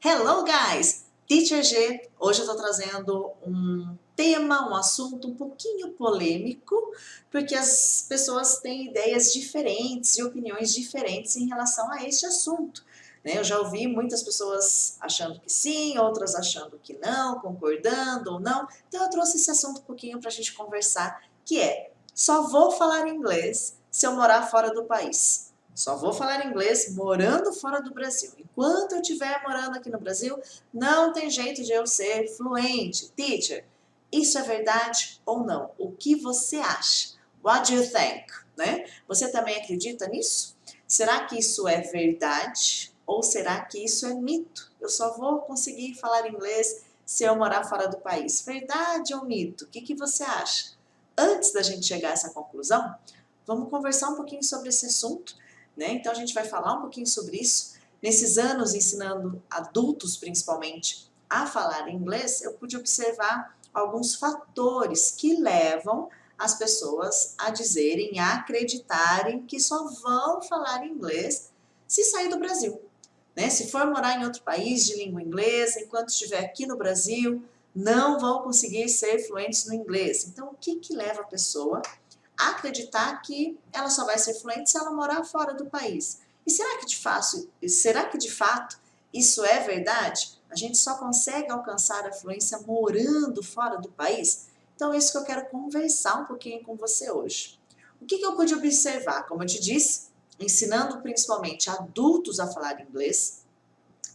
Hello guys! Teacher G, hoje eu tô trazendo um tema, um assunto um pouquinho polêmico, porque as pessoas têm ideias diferentes e opiniões diferentes em relação a este assunto, né? Eu já ouvi muitas pessoas achando que sim, outras achando que não, concordando ou não, então eu trouxe esse assunto um pouquinho pra gente conversar, que é, só vou falar inglês se eu morar fora do país. Só vou falar inglês morando fora do Brasil. Enquanto eu estiver morando aqui no Brasil, não tem jeito de eu ser fluente. Teacher, isso é verdade ou não? O que você acha? What do you think? Né? Você também acredita nisso? Será que isso é verdade ou será que isso é mito? Eu só vou conseguir falar inglês se eu morar fora do país. Verdade ou mito? O que você acha? Antes da gente chegar a essa conclusão, vamos conversar um pouquinho sobre esse assunto, né? Então a gente vai falar um pouquinho sobre isso. Nesses anos ensinando adultos, principalmente, a falar inglês, eu pude observar alguns fatores que levam as pessoas a dizerem, a acreditarem que só vão falar inglês se sair do Brasil, né? Se for morar em outro país de língua inglesa, enquanto estiver aqui no Brasil, não vão conseguir ser fluentes no inglês. Então, o que leva a pessoa acreditar que ela só vai ser fluente se ela morar fora do país? E será que de fato isso é verdade? A gente só consegue alcançar a fluência morando fora do país? Então é isso que eu quero conversar um pouquinho com você hoje. O que eu pude observar? Como eu te disse, ensinando principalmente adultos a falar inglês.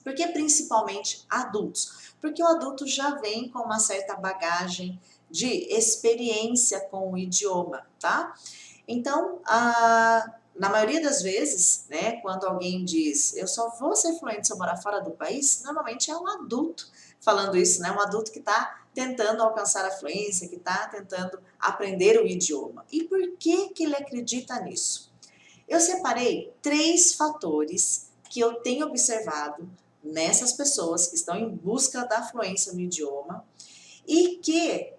Por que principalmente adultos? Porque o adulto já vem com uma certa bagagem de experiência com o idioma, tá? Então, na maioria das vezes, né, quando alguém diz eu só vou ser fluente se eu morar fora do país, normalmente é um adulto falando isso, né? Um adulto que está tentando alcançar a fluência, que está tentando aprender o idioma. E por que ele acredita nisso? Eu separei 3 fatores que eu tenho observado nessas pessoas que estão em busca da fluência no idioma e que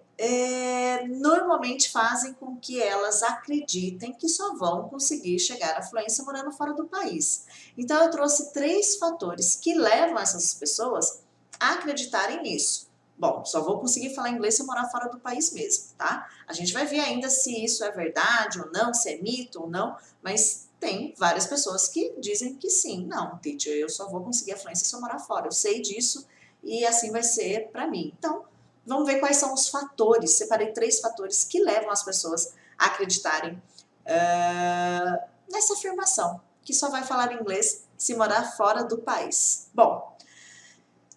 normalmente fazem com que elas acreditem que só vão conseguir chegar à fluência morando fora do país. Então eu trouxe 3 fatores que levam essas pessoas a acreditarem nisso. Bom, só vou conseguir falar inglês se eu morar fora do país mesmo, tá? A gente vai ver ainda se isso é verdade ou não, se é mito ou não, mas tem várias pessoas que dizem que sim. Não, teacher, eu só vou conseguir a fluência se eu morar fora. Eu sei disso e assim vai ser para mim. Então, vamos ver quais são os fatores. Separei 3 fatores que levam as pessoas a acreditarem nessa afirmação, que só vai falar inglês se morar fora do país. Bom,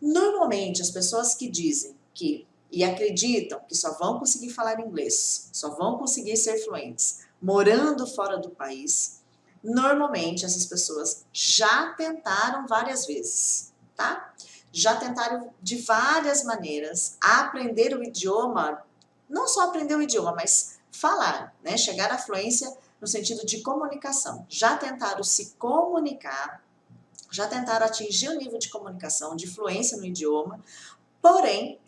normalmente as pessoas que dizem que e acreditam que só vão conseguir falar inglês, só vão conseguir ser fluentes morando fora do país, normalmente essas pessoas já tentaram várias vezes, tá? Já tentaram de várias maneiras aprender o idioma, não só aprender o idioma, mas falar, né? Chegar à fluência no sentido de comunicação. Já tentaram se comunicar, já tentaram atingir o nível de comunicação, de fluência no idioma, porém,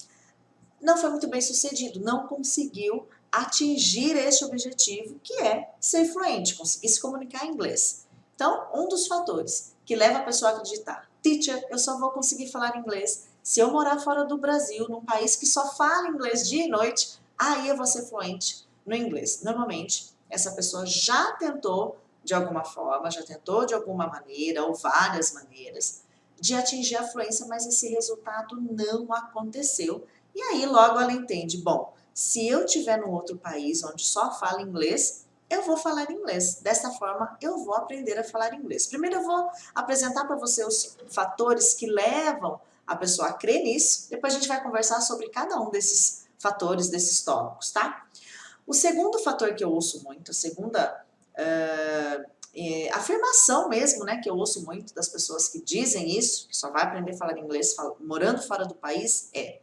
não foi muito bem sucedido, não conseguiu atingir este objetivo, que é ser fluente, conseguir se comunicar em inglês. Então, um dos fatores que leva a pessoa a acreditar, teacher, eu só vou conseguir falar inglês se eu morar fora do Brasil, num país que só fala inglês dia e noite, aí eu vou ser fluente no inglês. Normalmente, essa pessoa já tentou de alguma forma, já tentou de alguma maneira ou várias maneiras de atingir a fluência, mas esse resultado não aconteceu. E aí logo ela entende, bom, se eu estiver num outro país onde só fala inglês, eu vou falar inglês. Dessa forma, eu vou aprender a falar inglês. Primeiro eu vou apresentar para você os fatores que levam a pessoa a crer nisso. Depois a gente vai conversar sobre cada um desses fatores, desses tópicos, tá? O segundo fator que eu ouço muito, a segunda afirmação mesmo, né, que eu ouço muito das pessoas que dizem isso, que só vai aprender a falar inglês morando fora do país, é: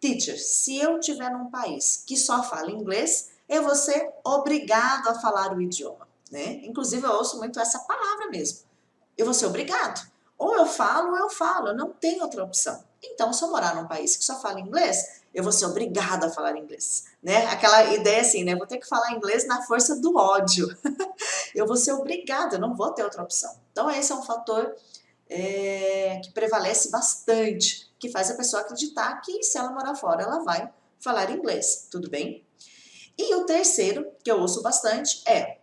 teacher, se eu estiver num país que só fala inglês, eu vou ser obrigado a falar o idioma, né? Inclusive eu ouço muito essa palavra mesmo. Eu vou ser obrigado. Ou eu falo, eu não tenho outra opção. Então, se eu morar num país que só fala inglês, eu vou ser obrigado a falar inglês, né? Aquela ideia assim, né? Eu vou ter que falar inglês na força do ódio. Eu vou ser obrigado, eu não vou ter outra opção. Então, esse é um fator que prevalece bastante, que faz a pessoa acreditar que se ela morar fora, ela vai falar inglês, tudo bem? E o terceiro, que eu ouço bastante, é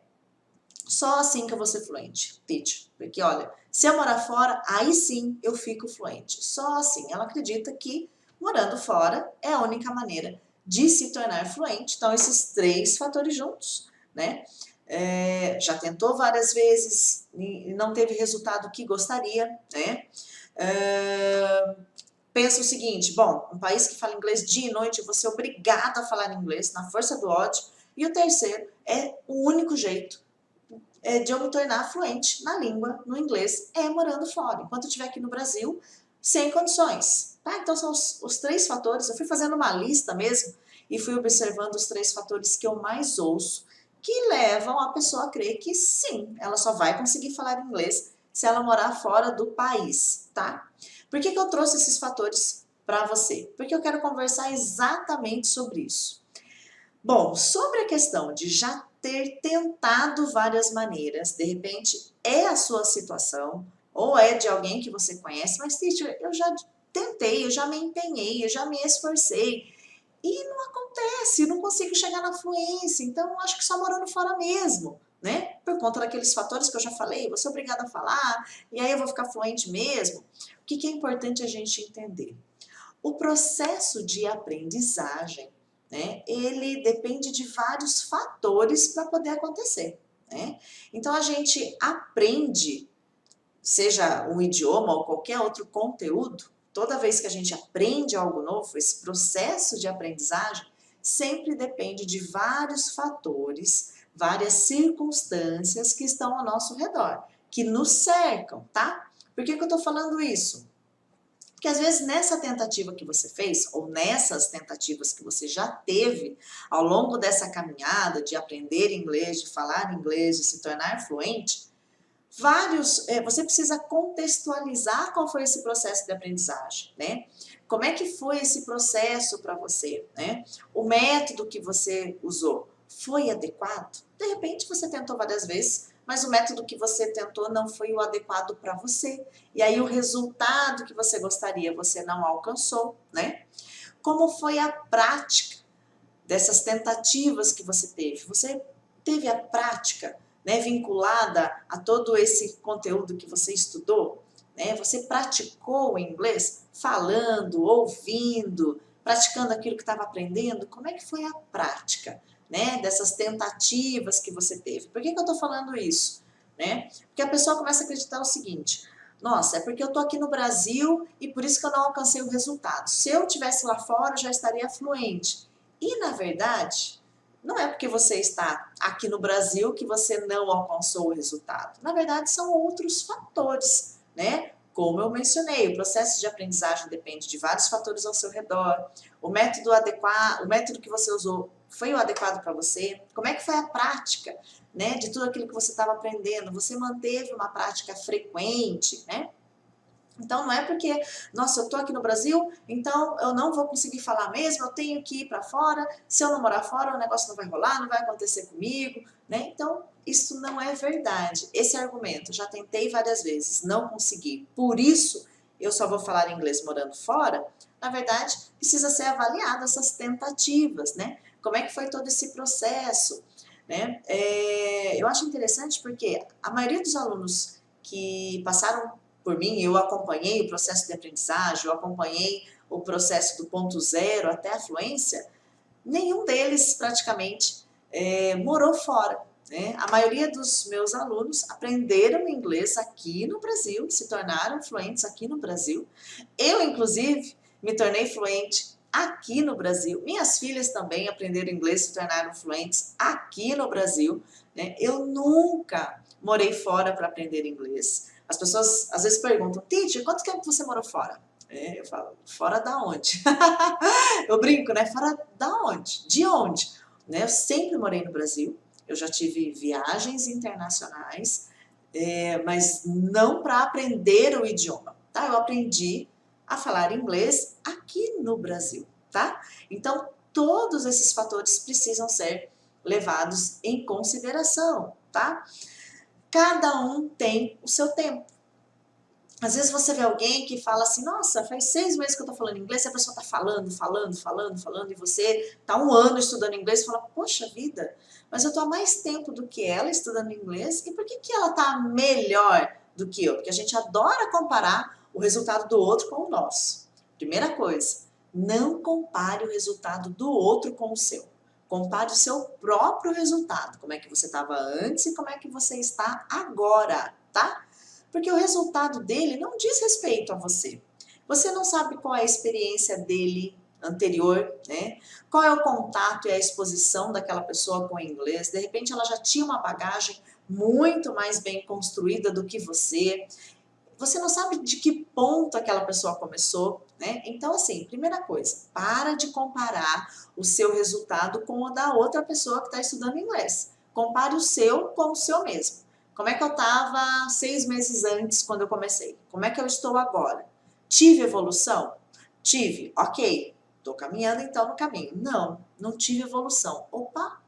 só assim que eu vou ser fluente, teacher. Porque, olha, se eu morar fora, aí sim eu fico fluente. Só assim. Ela acredita que morando fora é a única maneira de se tornar fluente. Então, esses três fatores juntos, né? Já tentou várias vezes e não teve resultado que gostaria, né? Pensa o seguinte, bom, um país que fala inglês dia e noite, você é obrigado a falar inglês na força do ódio. E o terceiro é o único jeito de eu me tornar fluente na língua, no inglês, morando fora. Enquanto eu estiver aqui no Brasil, sem condições. Tá? Então são os três fatores. Eu fui fazendo uma lista mesmo e fui observando os três fatores que eu mais ouço, que levam a pessoa a crer que sim, ela só vai conseguir falar inglês se ela morar fora do país, tá? Por que eu trouxe esses fatores para você? Porque eu quero conversar exatamente sobre isso. Bom, sobre a questão de já ter tentado várias maneiras, de repente é a sua situação, ou é de alguém que você conhece, mas teacher, eu já tentei, eu já me empenhei, eu já me esforcei, e não acontece, eu não consigo chegar na fluência, então acho que só morando fora mesmo, né? Por conta daqueles fatores que eu já falei, vou ser obrigada a falar, e aí eu vou ficar fluente mesmo. O que é importante a gente entender? O processo de aprendizagem, né, ele depende de vários fatores para poder acontecer, né? Então a gente aprende, seja um idioma ou qualquer outro conteúdo, toda vez que a gente aprende algo novo, esse processo de aprendizagem sempre depende de vários fatores, várias circunstâncias que estão ao nosso redor, que nos cercam, tá? Por que eu estou falando isso? Porque às vezes nessa tentativa que você fez, ou nessas tentativas que você já teve ao longo dessa caminhada de aprender inglês, de falar inglês, de se tornar fluente, você precisa contextualizar qual foi esse processo de aprendizagem, né? Como é que foi esse processo para você, né? O método que você usou foi adequado? De repente você tentou várias vezes, mas o método que você tentou não foi o adequado para você. E aí o resultado que você gostaria você não alcançou, né? Como foi a prática dessas tentativas que você teve? Você teve a prática, né, vinculada a todo esse conteúdo que você estudou? Né? Você praticou o inglês falando, ouvindo, praticando aquilo que estava aprendendo? Como é que foi a prática, né, dessas tentativas que você teve? Por que eu estou falando isso? Né? Porque a pessoa começa a acreditar o seguinte: nossa, é porque eu estou aqui no Brasil e por isso que eu não alcancei o resultado. Se eu estivesse lá fora, eu já estaria fluente. E, na verdade, não é porque você está aqui no Brasil que você não alcançou o resultado. Na verdade, são outros fatores, né? Como eu mencionei, o processo de aprendizagem depende de vários fatores ao seu redor. O método adequado, o método que você usou foi o adequado para você? Como é que foi a prática, né, de tudo aquilo que você estava aprendendo? Você manteve uma prática frequente, né? Então não é porque, nossa, eu tô aqui no Brasil, então eu não vou conseguir falar mesmo, eu tenho que ir para fora, se eu não morar fora o negócio não vai rolar, não vai acontecer comigo, né? Então isso não é verdade. Esse argumento, já tentei várias vezes, não consegui, por isso eu só vou falar inglês morando fora, na verdade precisa ser avaliado essas tentativas, né? Como é que foi todo esse processo, né? Eu acho interessante porque a maioria dos alunos que passaram por mim, eu acompanhei o processo de aprendizagem, eu acompanhei o processo do ponto zero até a fluência, nenhum deles praticamente morou fora, né? A maioria dos meus alunos aprenderam inglês aqui no Brasil, se tornaram fluentes aqui no Brasil. Eu, inclusive, me tornei fluente aqui no Brasil. Minhas filhas também aprenderam inglês, se tornaram fluentes aqui no Brasil, né? Eu nunca morei fora para aprender inglês. As pessoas às vezes perguntam: Teacher, quanto tempo você morou fora? Eu falo: fora da onde? Eu brinco, né? Fora da onde? De onde? Né? Eu sempre morei no Brasil, eu já tive viagens internacionais, mas não para aprender o idioma, tá? Eu aprendi a falar inglês aqui no Brasil, tá? Então, todos esses fatores precisam ser levados em consideração, tá? Cada um tem o seu tempo. Às vezes você vê alguém que fala assim, nossa, faz 6 meses que eu tô falando inglês, e a pessoa tá falando, e você tá 1 ano estudando inglês e fala, poxa vida, mas eu tô há mais tempo do que ela estudando inglês, e por que que ela tá melhor do que eu? Porque a gente adora comparar o resultado do outro com o nosso. Primeira coisa, não compare o resultado do outro com o seu. Compare o seu próprio resultado, como é que você estava antes e como é que você está agora, tá? Porque o resultado dele não diz respeito a você. Você não sabe qual é a experiência dele anterior, né? Qual é o contato e a exposição daquela pessoa com o inglês. De repente ela já tinha uma bagagem muito mais bem construída do que você. Você não sabe de que ponto aquela pessoa começou, né? Então, assim, primeira coisa, para de comparar o seu resultado com o da outra pessoa que está estudando inglês. Compare o seu com o seu mesmo. Como é que eu estava 6 meses antes, quando eu comecei? Como é que eu estou agora? Tive evolução? Tive, ok. Estou caminhando então no caminho. Não, não tive evolução. Opa,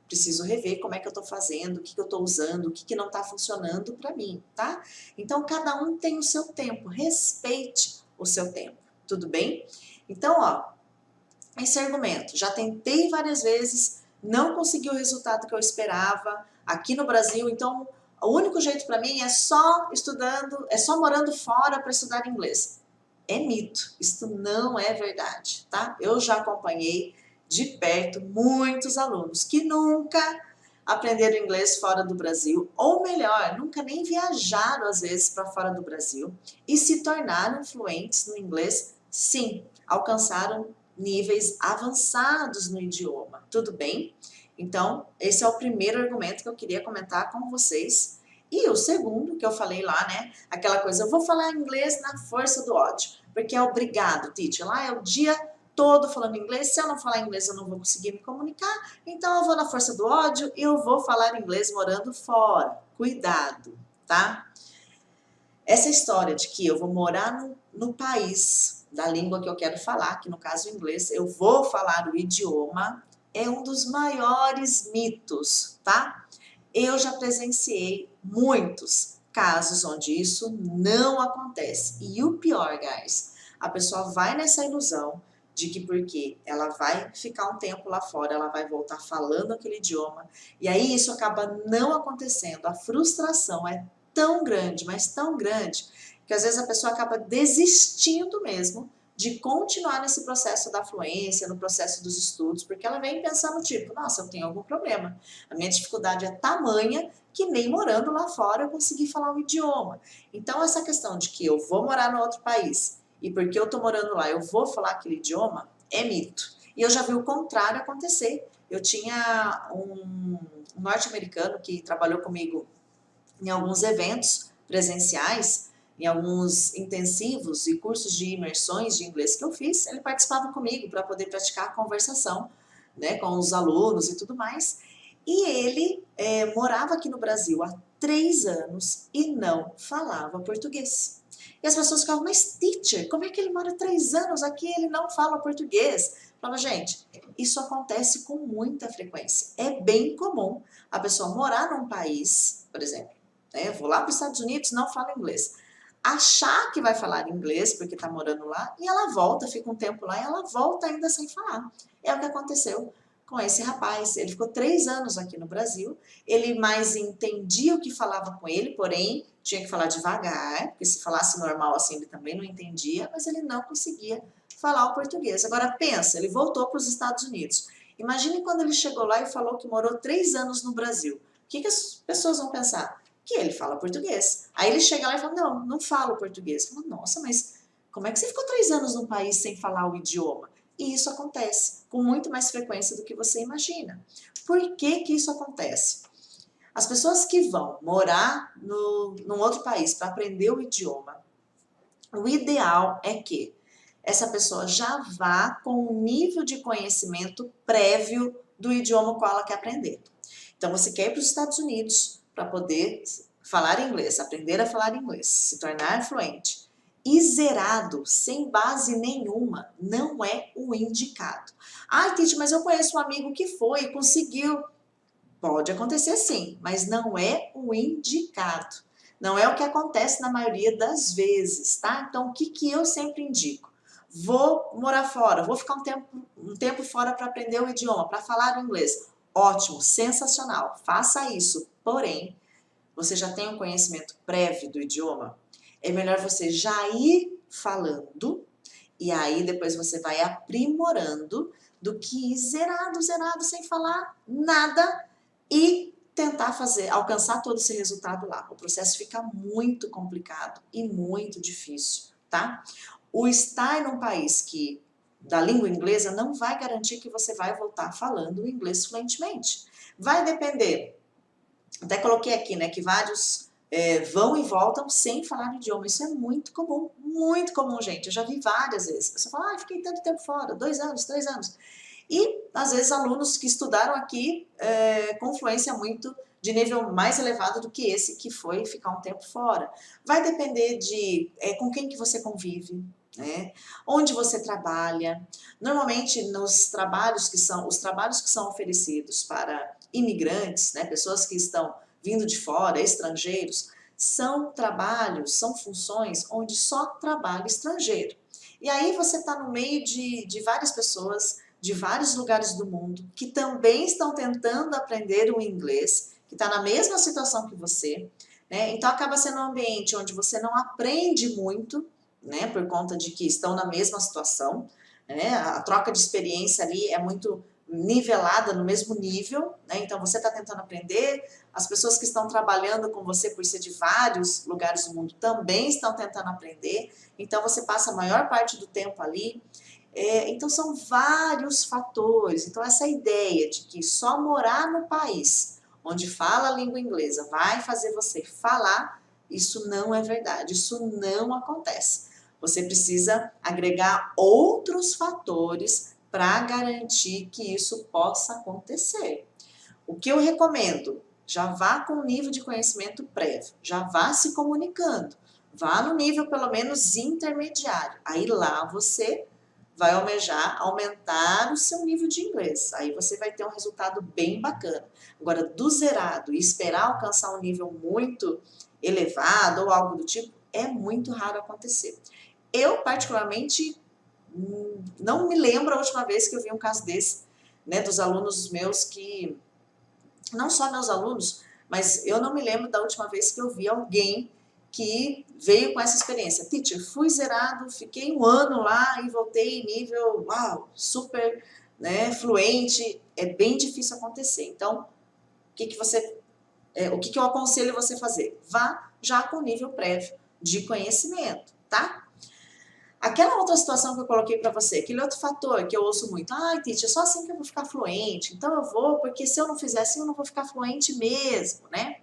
preciso rever como é que eu estou fazendo, o que eu estou usando, o que não está funcionando para mim, tá? Então, cada um tem o seu tempo, respeite o seu tempo, tudo bem? Então, ó, esse argumento, já tentei várias vezes, não consegui o resultado que eu esperava aqui no Brasil, então o único jeito para mim é só estudando, é só morando fora para estudar inglês. É mito, isso não é verdade, tá? Eu já acompanhei de perto muitos alunos que nunca aprenderam inglês fora do Brasil, ou melhor, nunca nem viajaram às vezes para fora do Brasil e se tornaram fluentes no inglês, sim, alcançaram níveis avançados no idioma, tudo bem? Então, esse é o primeiro argumento que eu queria comentar com vocês. E o segundo, que eu falei lá, né? Aquela coisa, eu vou falar inglês na força do ódio, porque é obrigado, teacher. Lá é o dia todo falando inglês, se eu não falar inglês eu não vou conseguir me comunicar, então eu vou na força do ódio e eu vou falar inglês morando fora. Cuidado, tá? Essa história de que eu vou morar no país da língua que eu quero falar, que no caso o inglês, eu vou falar o idioma, é um dos maiores mitos, tá? Eu já presenciei muitos casos onde isso não acontece. E o pior, guys, a pessoa vai nessa ilusão de que porque ela vai ficar um tempo lá fora, ela vai voltar falando aquele idioma, e aí isso acaba não acontecendo. A frustração é tão grande, mas tão grande, que às vezes a pessoa acaba desistindo mesmo de continuar nesse processo da fluência, no processo dos estudos, porque ela vem pensando tipo, nossa, eu tenho algum problema. A minha dificuldade é tamanha que nem morando lá fora eu consegui falar o idioma. Então essa questão de que eu vou morar no outro país e porque eu tô morando lá eu vou falar aquele idioma é mito. E eu já vi o contrário acontecer. Eu tinha um norte-americano que trabalhou comigo em alguns eventos presenciais, em alguns intensivos e cursos de imersões de inglês que eu fiz, ele participava comigo para poder praticar a conversação, né, com os alunos e tudo mais. E ele morava aqui no Brasil há 3 anos e não falava português. E as pessoas ficavam, mas teacher, como é que ele mora 3 anos aqui e ele não fala português? Eu falava, gente, isso acontece com muita frequência. É bem comum a pessoa morar num país, por exemplo, né, eu vou lá para os Estados Unidos, não falo inglês. Achar que vai falar inglês porque está morando lá e ela volta, fica um tempo lá e ela volta ainda sem falar. É o que aconteceu com esse rapaz. Ele ficou 3 anos aqui no Brasil, ele mais entendia o que falava com ele, porém tinha que falar devagar, porque se falasse normal assim ele também não entendia, mas ele não conseguia falar o português. Agora pensa, ele voltou para os Estados Unidos. Imagine quando ele chegou lá e falou que morou 3 anos no Brasil. O que as pessoas vão pensar? Que ele fala português. Aí ele chega lá e fala, não, não falo português. Fala, nossa, mas como é que você ficou 3 anos num país sem falar o idioma? E isso acontece com muito mais frequência do que você imagina. Por que que isso acontece? As pessoas que vão morar num outro país para aprender o idioma, o ideal é que essa pessoa já vá com um nível de conhecimento prévio do idioma qual ela quer aprender. Então, você quer ir para os Estados Unidos para poder falar inglês, aprender a falar inglês, se tornar fluente. E zerado, sem base nenhuma, não é o indicado. Ah, Titi, mas eu conheço um amigo que foi e conseguiu. Pode acontecer sim, mas não é o indicado. Não é o que acontece na maioria das vezes, tá? Então, o que que eu sempre indico? Vou morar fora, vou ficar um tempo fora para aprender o idioma, para falar o inglês. Ótimo, sensacional, faça isso. Porém, você já tem um conhecimento prévio do idioma, é melhor você já ir falando e aí depois você vai aprimorando do que ir zerado, zerado, sem falar nada e tentar alcançar todo esse resultado lá. O processo fica muito complicado e muito difícil, tá? O estar num país da língua inglesa não vai garantir que você vai voltar falando o inglês fluentemente. Vai depender. Até coloquei aqui, né, que vários vão e voltam sem falar o idioma. Isso é muito comum, gente. Eu já vi várias vezes. A pessoa fala, fiquei tanto tempo fora, 2 anos, 3 anos. E, às vezes, alunos que estudaram aqui com fluência de nível mais elevado do que esse que foi ficar um tempo fora. Vai depender de com quem que você convive, né? Onde você trabalha. Normalmente, os trabalhos que são oferecidos para imigrantes, né, pessoas que estão vindo de fora, estrangeiros, são funções onde só trabalha estrangeiro. E aí você está no meio de várias pessoas de vários lugares do mundo que também estão tentando aprender o inglês, que está na mesma situação que você, né? Então acaba sendo um ambiente onde você não aprende muito, né, por conta de que estão na mesma situação, né? A troca de experiência ali é muito nivelada no mesmo nível, né? Então você está tentando aprender, as pessoas que estão trabalhando com você por ser de vários lugares do mundo também estão tentando aprender, então você passa a maior parte do tempo ali. Então são vários fatores. Então essa ideia de que só morar no país onde fala a língua inglesa vai fazer você falar, isso não é verdade, isso não acontece. Você precisa agregar outros fatores para garantir que isso possa acontecer. O que eu recomendo? Já vá com um nível de conhecimento prévio, já vá se comunicando, vá no nível pelo menos intermediário. Aí lá você vai almejar aumentar o seu nível de inglês. Aí você vai ter um resultado bem bacana. Agora, do zerado e esperar alcançar um nível muito elevado ou algo do tipo, é muito raro acontecer. Eu, particularmente, não me lembro a última vez que eu vi um caso desse, né, dos alunos meus que... Não só meus alunos, mas eu não me lembro da última vez que eu vi alguém que veio com essa experiência. Teacher, fui zerado, fiquei um ano lá e voltei em nível, uau, super, né, fluente. É bem difícil acontecer. Então, o que eu aconselho você fazer? Vá já com nível prévio de conhecimento, tá? Aquela outra situação que eu coloquei para você, aquele outro fator que eu ouço muito, teacher, só assim que eu vou ficar fluente, então eu vou, porque se eu não fizer assim, eu não vou ficar fluente mesmo, né?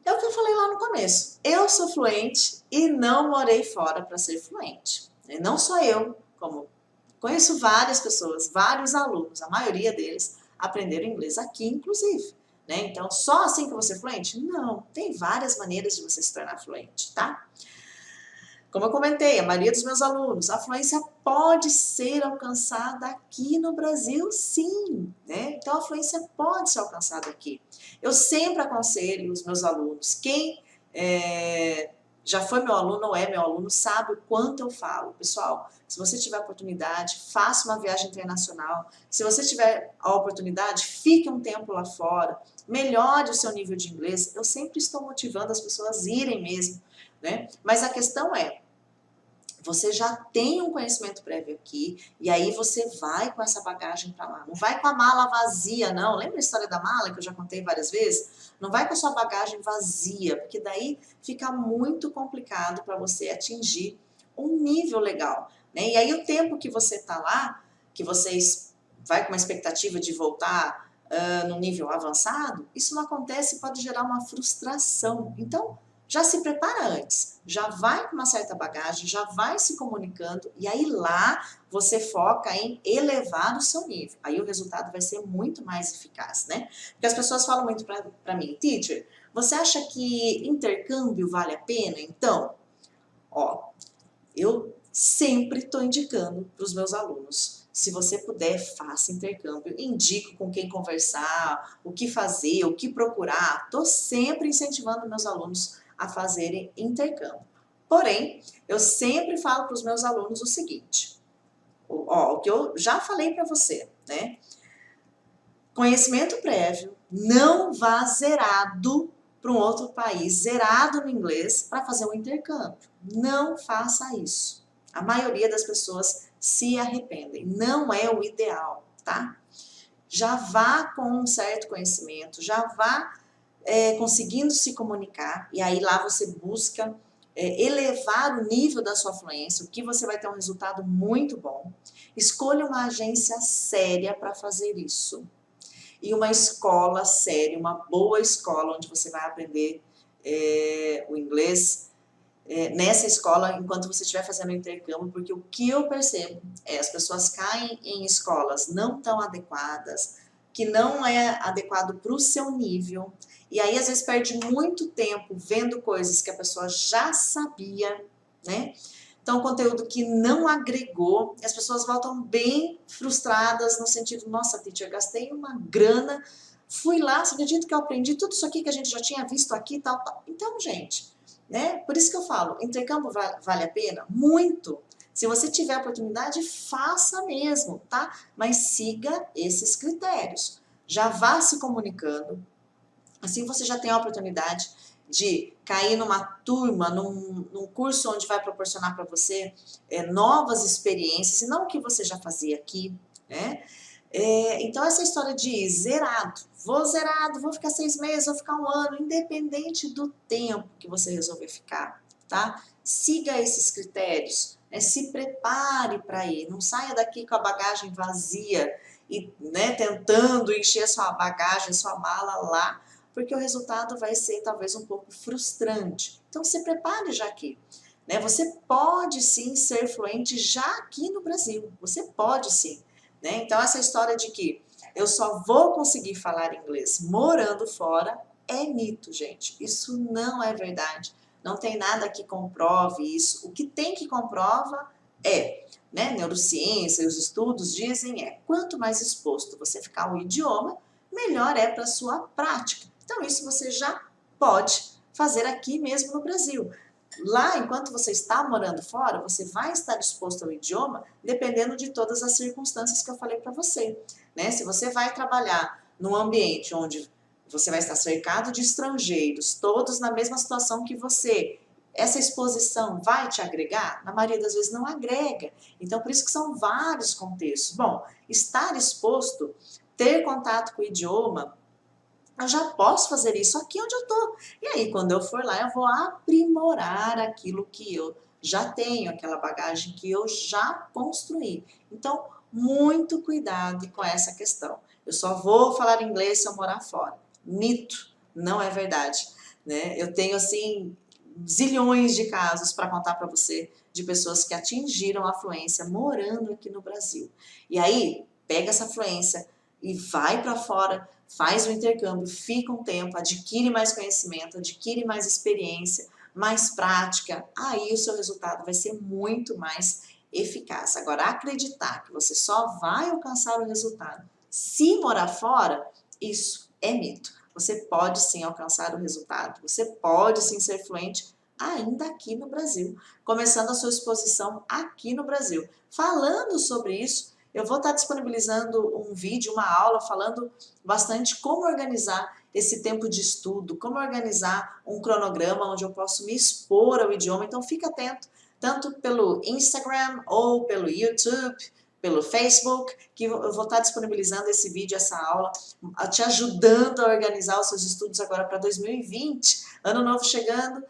É o que eu falei lá no começo. Eu sou fluente e não morei fora para ser fluente. E não só eu, como conheço várias pessoas, vários alunos, a maioria deles aprenderam inglês aqui, inclusive. Né? Então, só assim que você é fluente? Não, tem várias maneiras de você se tornar fluente, tá? Como eu comentei, a maioria dos meus alunos, a fluência pode ser alcançada aqui no Brasil, sim, né? Então, a fluência pode ser alcançada aqui. Eu sempre aconselho os meus alunos, quem já foi meu aluno ou é meu aluno, sabe o quanto eu falo. Pessoal, se você tiver oportunidade, faça uma viagem internacional. Se você tiver a oportunidade, fique um tempo lá fora, melhore o seu nível de inglês. Eu sempre estou motivando as pessoas a irem mesmo, né? Mas a questão você já tem um conhecimento prévio aqui, e aí você vai com essa bagagem para lá. Não vai com a mala vazia, não. Lembra a história da mala que eu já contei várias vezes? Não vai com a sua bagagem vazia, porque daí fica muito complicado para você atingir um nível legal, né? E aí o tempo que você está lá, que vocês vai com uma expectativa de voltar no nível avançado, isso não acontece e pode gerar uma frustração. Então, já se prepara antes, já vai com uma certa bagagem, já vai se comunicando e aí lá você foca em elevar o seu nível. Aí o resultado vai ser muito mais eficaz, né? Porque as pessoas falam muito para mim, teacher, você acha que intercâmbio vale a pena? Então, eu sempre estou indicando para os meus alunos, se você puder, faça intercâmbio, indico com quem conversar, o que fazer, o que procurar. Estou sempre incentivando meus alunos a fazerem intercâmbio. Porém, eu sempre falo para os meus alunos o seguinte, ó, o que eu já falei para você, né? Conhecimento prévio, não vá zerado para um outro país, zerado no inglês, para fazer um intercâmbio. Não faça isso. A maioria das pessoas se arrependem. Não é o ideal, tá? Já vá com um certo conhecimento, já vá conseguindo se comunicar, e aí lá você busca elevar o nível da sua fluência, o que você vai ter um resultado muito bom. Escolha uma agência séria para fazer isso. E uma escola séria, uma boa escola, onde você vai aprender o inglês nessa escola enquanto você estiver fazendo o intercâmbio, porque o que eu percebo é as pessoas caem em escolas não tão adequadas, que não é adequado para o seu nível, e aí às vezes perde muito tempo vendo coisas que a pessoa já sabia, né? Então, conteúdo que não agregou, e as pessoas voltam bem frustradas no sentido, nossa, teacher, gastei uma grana, fui lá, você acredita que eu aprendi tudo isso aqui que a gente já tinha visto aqui e tal, tal. Então, gente, né? Por isso que eu falo, intercâmbio vale a pena? Muito! Se você tiver a oportunidade, faça mesmo, tá? Mas siga esses critérios. Já vá se comunicando, assim você já tem a oportunidade de cair numa turma, num curso onde vai proporcionar para você novas experiências, e não o que você já fazia aqui, né? Então essa história de zerado, vou ficar 6 meses, vou ficar um ano, independente do tempo que você resolver ficar, tá? Siga esses critérios, né? Se prepare para ir, não saia daqui com a bagagem vazia e, né, tentando encher sua bagagem, sua mala lá, porque o resultado vai ser talvez um pouco frustrante. Então se prepare já aqui, né? Você pode sim ser fluente já aqui no Brasil, você pode sim, né? Então essa história de que eu só vou conseguir falar inglês morando fora é mito, gente. Isso não é verdade. Não tem nada que comprove isso. O que tem que comprova né, neurociência, os estudos dizem quanto mais exposto você ficar ao idioma, melhor é para a sua prática. Então isso você já pode fazer aqui mesmo no Brasil. Lá, enquanto você está morando fora, você vai estar exposto ao idioma, dependendo de todas as circunstâncias que eu falei para você, né? Se você vai trabalhar num ambiente onde você vai estar cercado de estrangeiros, todos na mesma situação que você, essa exposição vai te agregar? Na maioria das vezes não agrega. Então, por isso que são vários contextos. Bom, estar exposto, ter contato com o idioma, eu já posso fazer isso aqui onde eu estou. E aí, quando eu for lá, eu vou aprimorar aquilo que eu já tenho, aquela bagagem que eu já construí. Então, muito cuidado com essa questão. Eu só vou falar inglês se eu morar fora. Mito, não é verdade, né? Eu tenho, assim, zilhões de casos para contar para você de pessoas que atingiram a fluência morando aqui no Brasil. E aí, pega essa fluência e vai para fora, faz o intercâmbio, fica um tempo, adquire mais conhecimento, adquire mais experiência, mais prática, aí o seu resultado vai ser muito mais eficaz. Agora, acreditar que você só vai alcançar o resultado se morar fora, isso é mito. Você pode sim alcançar o resultado, você pode sim ser fluente ainda aqui no Brasil, começando a sua exposição aqui no Brasil. Falando sobre isso, eu vou estar disponibilizando um vídeo, uma aula, falando bastante como organizar esse tempo de estudo, como organizar um cronograma onde eu posso me expor ao idioma. Então, fica atento, tanto pelo Instagram ou pelo YouTube, pelo Facebook, que eu vou estar disponibilizando esse vídeo, essa aula, te ajudando a organizar os seus estudos agora para 2020, ano novo chegando.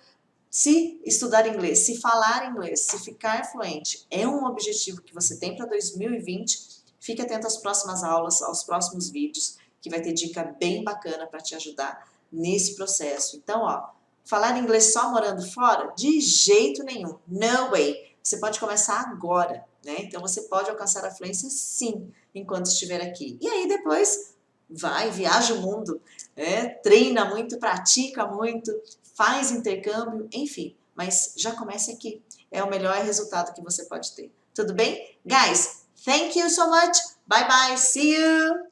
Se estudar inglês, se falar inglês, se ficar fluente é um objetivo que você tem para 2020, fique atento às próximas aulas, aos próximos vídeos, que vai ter dica bem bacana para te ajudar nesse processo. Então, ó, falar inglês só morando fora? De jeito nenhum, no way. Você pode começar agora, né? Então, você pode alcançar a fluência sim, enquanto estiver aqui. E aí, depois, vai, viaja o mundo, treina muito, pratica muito, faz intercâmbio, enfim, mas já comece aqui. É o melhor resultado que você pode ter. Tudo bem? Guys, thank you so much. Bye bye. See you.